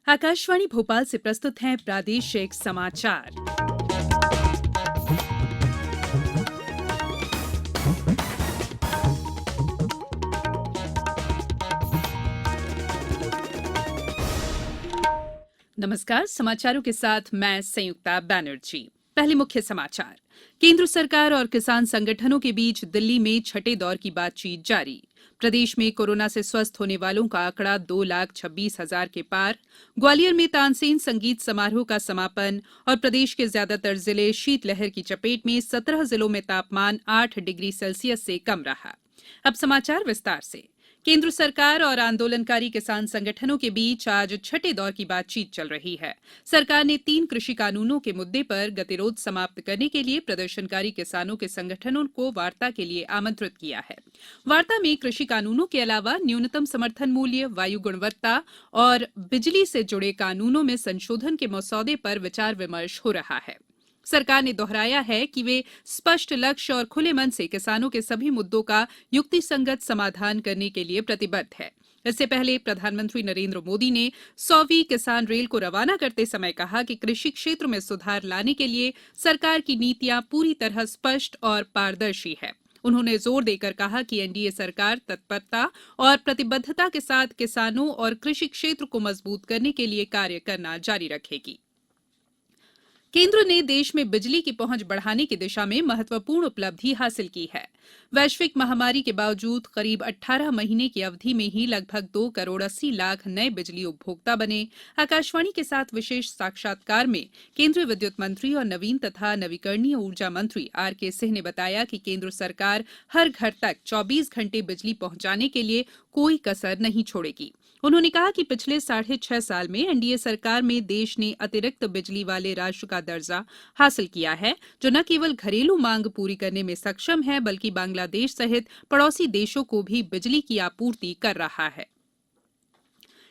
आकाशवाणी भोपाल से प्रस्तुत हैं प्रादेशिक समाचार। नमस्कार, समाचारों के साथ मैं संयुक्ता बैनर्जी। पहले मुख्य समाचार। केंद्र सरकार और किसान संगठनों के बीच दिल्ली में छठे दौर की बातचीत जारी। प्रदेश में कोरोना से स्वस्थ होने वालों का आंकड़ा 2,26,000 के पार। ग्वालियर में तानसेन संगीत समारोह का समापन और प्रदेश के ज्यादातर जिले शीतलहर की चपेट में। 17 जिलों में तापमान 8 डिग्री सेल्सियस से कम रहा। अब समाचार विस्तार से। केंद्र सरकार और आंदोलनकारी किसान संगठनों के बीच आज छठे दौर की बातचीत चल रही है। सरकार ने 3 कृषि कानूनों के मुद्दे पर गतिरोध समाप्त करने के लिए प्रदर्शनकारी किसानों के संगठनों को वार्ता के लिए आमंत्रित किया है। वार्ता में कृषि कानूनों के अलावा न्यूनतम समर्थन मूल्य, वायु गुणवत्ता और बिजली से जुड़े कानूनों में संशोधन के मसौदे पर विचार विमर्श हो रहा है। सरकार ने दोहराया है कि वे स्पष्ट लक्ष्य और खुले मन से किसानों के सभी मुद्दों का युक्तिसंगत समाधान करने के लिए प्रतिबद्ध है। इससे पहले प्रधानमंत्री नरेंद्र मोदी ने 100वीं किसान रेल को रवाना करते समय कहा कि कृषि क्षेत्र में सुधार लाने के लिए सरकार की नीतियां पूरी तरह स्पष्ट और पारदर्शी है। उन्होंने जोर देकर कहा कि एनडीए सरकार तत्परता और प्रतिबद्धता के साथ किसानों और कृषि क्षेत्र को मजबूत करने के लिए कार्य करना जारी रखेगी। केंद्र ने देश में बिजली की पहुंच बढ़ाने की दिशा में महत्वपूर्ण उपलब्धि हासिल की है। वैश्विक महामारी के बावजूद करीब 18 महीने की अवधि में ही लगभग 2 करोड़ 80 लाख नए बिजली उपभोक्ता बने। आकाशवाणी के साथ विशेष साक्षात्कार में केंद्रीय विद्युत मंत्री और नवीन तथा नवीकरणीय ऊर्जा मंत्री आरके सिंह ने बताया कि केंद्र सरकार हर घर तक 24 घंटे बिजली पहुंचाने के लिए कोई कसर नहीं छोड़ेगी। उन्होंने कहा कि पिछले 6.5 साल में एनडीए सरकार में देश ने अतिरिक्त बिजली वाले राष्ट्र का दर्जा हासिल किया है, जो न केवल घरेलू मांग पूरी करने में सक्षम है बल्कि बांग्लादेश सहित पड़ोसी देशों को भी बिजली की आपूर्ति कर रहा है।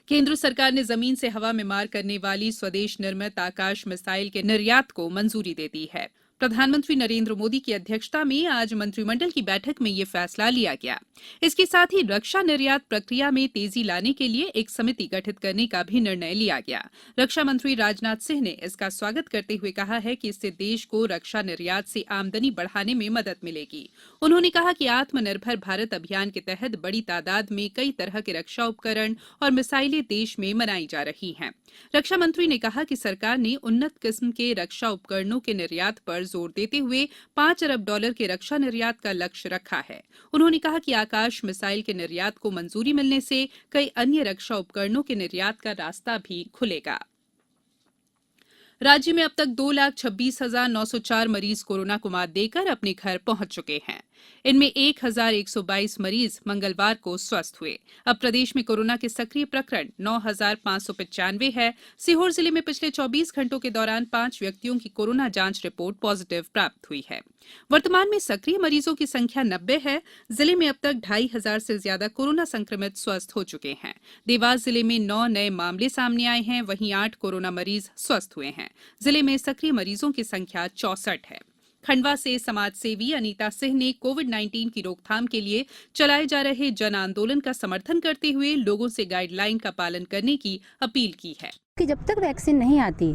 केंद्र सरकार ने जमीन से हवा में मार करने वाली स्वदेश निर्मित आकाश मिसाइल के निर्यात को मंजूरी दे दी है। प्रधानमंत्री नरेंद्र मोदी की अध्यक्षता में आज मंत्रिमंडल की बैठक में यह फैसला लिया गया। इसके साथ ही रक्षा निर्यात प्रक्रिया में तेजी लाने के लिए एक समिति गठित करने का भी निर्णय लिया गया। रक्षा मंत्री राजनाथ सिंह ने इसका स्वागत करते हुए कहा है कि इससे देश को रक्षा निर्यात से आमदनी बढ़ाने में मदद मिलेगी। उन्होंने कहा कि आत्मनिर्भर भारत अभियान के तहत बड़ी तादाद में कई तरह के रक्षा उपकरण और मिसाइलें देश में बनाई जा रही हैं। रक्षा मंत्री ने कहा कि सरकार ने उन्नत किस्म के रक्षा उपकरणों के निर्यात पर जोर देते हुए $5 अरब के रक्षा निर्यात का लक्ष्य रखा है। उन्होंने कहा कि आकाश मिसाइल के निर्यात को मंजूरी मिलने से कई अन्य रक्षा उपकरणों के निर्यात का रास्ता भी खुलेगा। राज्य में अब तक 2,26,904 मरीज कोरोना को मात देकर अपने घर पहुंच चुके हैं। इनमें 1,122 मरीज मंगलवार को स्वस्थ हुए। अब प्रदेश में कोरोना के सक्रिय प्रकरण 9,595 है। सीहोर जिले में पिछले 24 घंटों के दौरान 5 व्यक्तियों की कोरोना जांच रिपोर्ट पॉजिटिव प्राप्त हुई है। वर्तमान में सक्रिय मरीजों की संख्या 90 है। जिले में अब तक 2,500 से ज्यादा कोरोना संक्रमित स्वस्थ हो चुके हैं। देवास जिले में 9 नए मामले सामने आए हैं, वहीं 8 कोरोना मरीज स्वस्थ हुए हैं। जिले में सक्रिय मरीजों की संख्या 64 है। खंडवा से समाजसेवी अनीता सिंह ने कोविड-19 की रोकथाम के लिए चलाए जा रहे जन आंदोलन का समर्थन करते हुए लोगों से गाइडलाइन का पालन करने की अपील की है कि जब तक वैक्सीन नहीं आती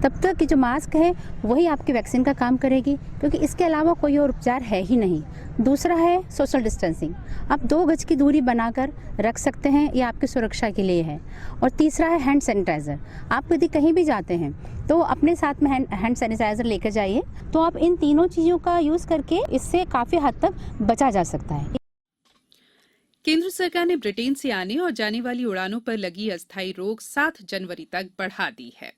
तब तक कि जो मास्क है वही आपकी वैक्सीन का काम करेगी, क्योंकि इसके अलावा कोई और उपचार है ही नहीं। दूसरा है सोशल डिस्टेंसिंग, आप 2 गज की दूरी बनाकर रख सकते हैं, ये आपकी सुरक्षा के लिए है। और तीसरा है हैंड सैनिटाइजर, आप यदि कहीं भी जाते हैं तो अपने साथ में हैंड सैनिटाइजर लेकर जाइए। तो आप इन तीनों चीज़ों का यूज़ करके इससे काफ़ी हद तक बचा जा सकता है। केंद्र सरकार ने ब्रिटेन से आने और जाने वाली उड़ानों पर लगी अस्थायी रोक 7 जनवरी तक बढ़ा दी है।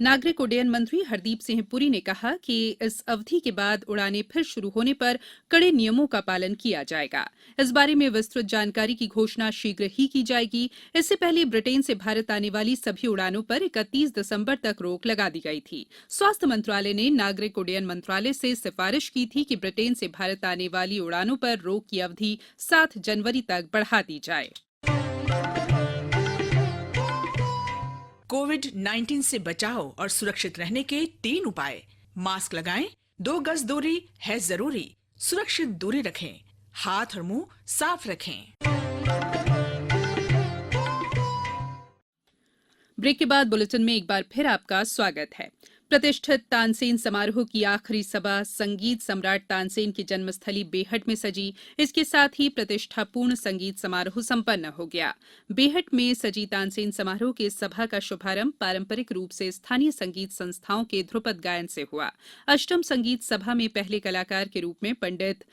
नागरिक उड्डयन मंत्री हरदीप सिंह पुरी ने कहा कि इस अवधि के बाद उड़ानें फिर शुरू होने पर कड़े नियमों का पालन किया जाएगा। इस बारे में विस्तृत जानकारी की घोषणा शीघ्र ही की जाएगी। इससे पहले ब्रिटेन से भारत आने वाली सभी उड़ानों पर 31 दिसंबर तक रोक लगा दी गई थी। स्वास्थ्य मंत्रालय ने नागरिक उड्डयन मंत्रालय से सिफारिश की थी कि ब्रिटेन से भारत आने वाली उड़ानों पर रोक की अवधि 7 जनवरी तक बढ़ा दी जाए। कोविड-19 से बचाव और सुरक्षित रहने के 3 उपाय। मास्क लगाएं, 2 गज दूरी है जरूरी, सुरक्षित दूरी रखें, हाथ और मुंह साफ रखें। ब्रेक के बाद बुलेटिन में एक बार फिर आपका स्वागत है। प्रतिष्ठित तानसेन समारोह की आखिरी सभा संगीत सम्राट तानसेन की जन्मस्थली बेहट में सजी। इसके साथ ही प्रतिष्ठापूर्ण संगीत समारोह संपन्न हो गया। बेहट में सजी तानसेन समारोह की सभा का शुभारंभ पारंपरिक रूप से स्थानीय संगीत संस्थाओं के ध्रुपद गायन से हुआ। अष्टम संगीत सभा में पहले कलाकार के रूप में पंडित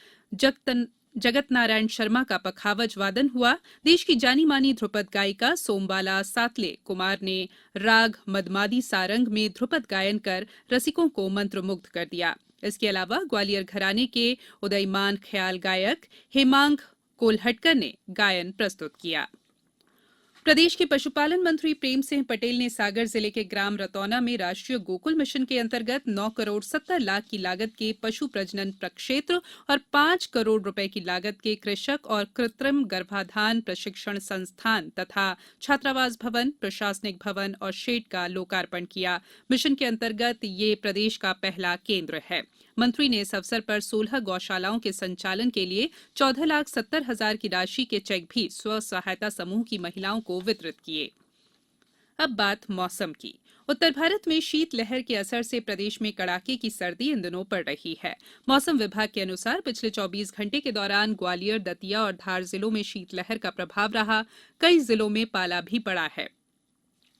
जगत नारायण शर्मा का पखावज वादन हुआ। देश की जानी मानी ध्रुपद गायिका सोमबाला सातले कुमार ने राग मदमादी सारंग में ध्रुपद गायन कर रसिकों को मंत्रमुग्ध कर दिया। इसके अलावा ग्वालियर घराने के उदयमान ख्याल गायक हेमांग कोल्हटकर ने गायन प्रस्तुत किया। प्रदेश के पशुपालन मंत्री प्रेम सिंह पटेल ने सागर जिले के ग्राम रतौना में राष्ट्रीय गोकुल मिशन के अंतर्गत 9 करोड़ 70 लाख की लागत के पशु प्रजनन प्रक्षेत्र और 5 करोड़ रुपए की लागत के कृषक और कृत्रिम गर्भाधान प्रशिक्षण संस्थान तथा छात्रावास भवन, प्रशासनिक भवन और शेड का लोकार्पण किया। मिशन के अंतर्गत ये प्रदेश का पहला केंद्र है। मंत्री ने इस अवसर पर 16 गौशालाओं के संचालन के लिए 14,70,000 की राशि के चेक भी स्व सहायता समूह की महिलाओं को वितरित किए। अब बात मौसम की। उत्तर भारत में शीत लहर के असर से प्रदेश में कड़ाके की सर्दी इन दिनों पड़ रही है। मौसम विभाग के अनुसार पिछले 24 घंटे के दौरान ग्वालियर, दतिया और धार जिलों में शीतलहर का प्रभाव रहा। कई जिलों में पाला भी पड़ा है।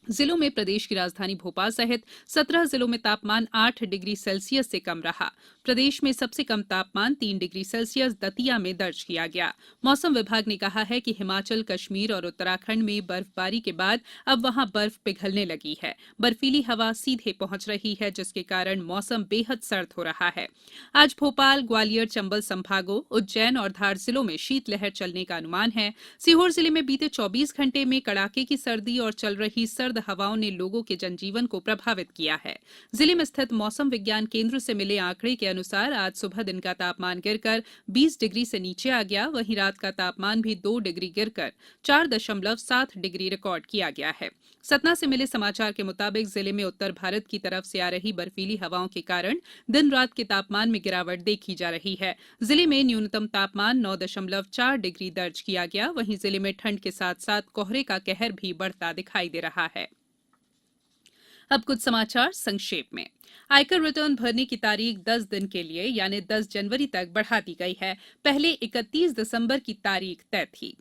जिलों में प्रदेश की राजधानी भोपाल सहित 17 जिलों में तापमान 8 डिग्री सेल्सियस से कम रहा। प्रदेश में सबसे कम तापमान 3 डिग्री सेल्सियस दतिया में दर्ज किया गया। मौसम विभाग ने कहा है कि हिमाचल, कश्मीर और उत्तराखंड में बर्फबारी के बाद अब वहां बर्फ पिघलने लगी है। बर्फीली हवा सीधे पहुंच रही है, जिसके कारण मौसम बेहद सर्द हो रहा है। आज भोपाल, ग्वालियर, चंबल संभागों, उज्जैन और धार जिलों में शीतलहर चलने का अनुमान है। सीहोर जिले में बीते 24 घंटे में कड़ाके की सर्दी और चल रही सर्द हवाओं ने लोगों के जनजीवन को प्रभावित किया है। जिले में स्थित मौसम विज्ञान केंद्र से मिले आंकड़े के अनुसार आज सुबह दिन का तापमान गिरकर 20 डिग्री से नीचे आ गया। वहीं रात का तापमान भी 2 डिग्री गिरकर 4.7 डिग्री रिकॉर्ड किया गया है। सतना से मिले समाचार के मुताबिक जिले में उत्तर भारत की तरफ से आ रही बर्फीली हवाओं के कारण दिन रात के तापमान में गिरावट देखी जा रही है। जिले में न्यूनतम तापमान 9.4 डिग्री दर्ज किया गया। वहीं जिले में ठंड के साथ साथ कोहरे का कहर भी बढ़ता दिखाई दे रहा है। अब कुछ समाचार संक्षेप में। आयकर रिटर्न भरने की तारीख 10 दिन के लिए यानी 10 जनवरी तक बढ़ा दी गई है। पहले 31 दिसंबर की तारीख तय थी।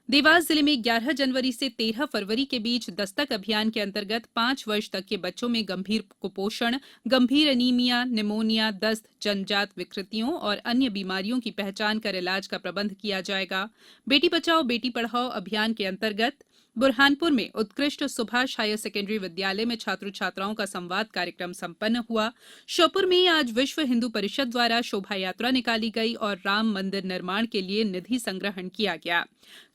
देवास जिले में 11 जनवरी से 13 फरवरी के बीच दस्तक अभियान के अंतर्गत 5 वर्ष तक के बच्चों में गंभीर कुपोषण, गंभीर एनीमिया, निमोनिया, दस्त, जन्मजात विकृतियों और अन्य बीमारियों की पहचान कर इलाज का प्रबंध किया जाएगा। बेटी बचाओ बेटी पढ़ाओ अभियान के अंतर्गत बुरहानपुर में उत्कृष्ट सुभाष हायर सेकेंडरी विद्यालय में छात्र छात्राओं का संवाद कार्यक्रम संपन्न हुआ। श्योपुर में आज विश्व हिंदू परिषद द्वारा शोभा यात्रा निकाली गई और राम मंदिर निर्माण के लिए निधि संग्रहण किया गया।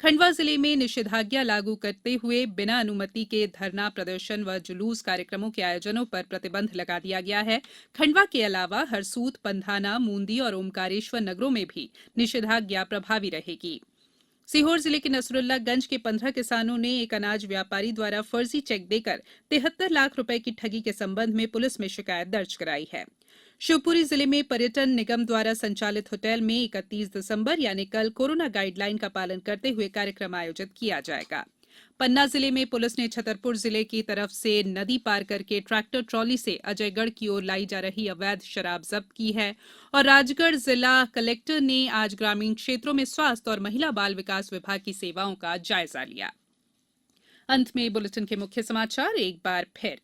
खंडवा जिले में निषेधाज्ञा लागू करते हुए बिना अनुमति के धरना, प्रदर्शन व जुलूस कार्यक्रमों के आयोजनों पर प्रतिबंध लगा दिया गया है। खंडवा के अलावा हरसूद, पंधाना, मूंदी और ओमकारेश्वर नगरों में भी निषेधाज्ञा प्रभावी रहेगी। सीहोर जिले के नसरुल्लागंज के 15 किसानों ने एक अनाज व्यापारी द्वारा फर्जी चेक देकर 73 लाख रुपए की ठगी के संबंध में पुलिस में शिकायत दर्ज कराई है। शिवपुरी जिले में पर्यटन निगम द्वारा संचालित होटल में 31 दिसंबर यानी कल कोरोना गाइडलाइन का पालन करते हुए कार्यक्रम आयोजित किया जाएगा। पन्ना जिले में पुलिस ने छतरपुर जिले की तरफ से नदी पार करके ट्रैक्टर ट्रॉली से अजयगढ़ की ओर लाई जा रही अवैध शराब जब्त की है। और राजगढ़ जिला कलेक्टर ने आज ग्रामीण क्षेत्रों में स्वास्थ्य और महिला बाल विकास विभाग की सेवाओं का जायजा लिया। अंत में बुलेटिन के मुख्य समाचार एक बार फिर।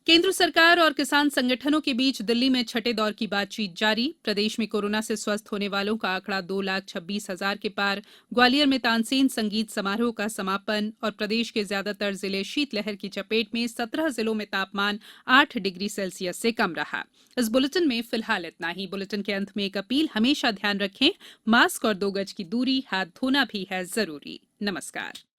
केंद्र सरकार और किसान संगठनों के बीच दिल्ली में छठे दौर की बातचीत जारी। प्रदेश में कोरोना से स्वस्थ होने वालों का आंकड़ा 2,26,000 के पार। ग्वालियर में तानसेन संगीत समारोह का समापन और प्रदेश के ज्यादातर जिले शीतलहर की चपेट में। 17 जिलों में तापमान 8 डिग्री सेल्सियस से कम रहा। इस बुलेटिन में फिलहाल इतना ही। बुलेटिन के अंत में एक अपील, हमेशा ध्यान रखें, मास्क और 2 गज की दूरी, हाथ धोना भी है जरूरी। नमस्कार।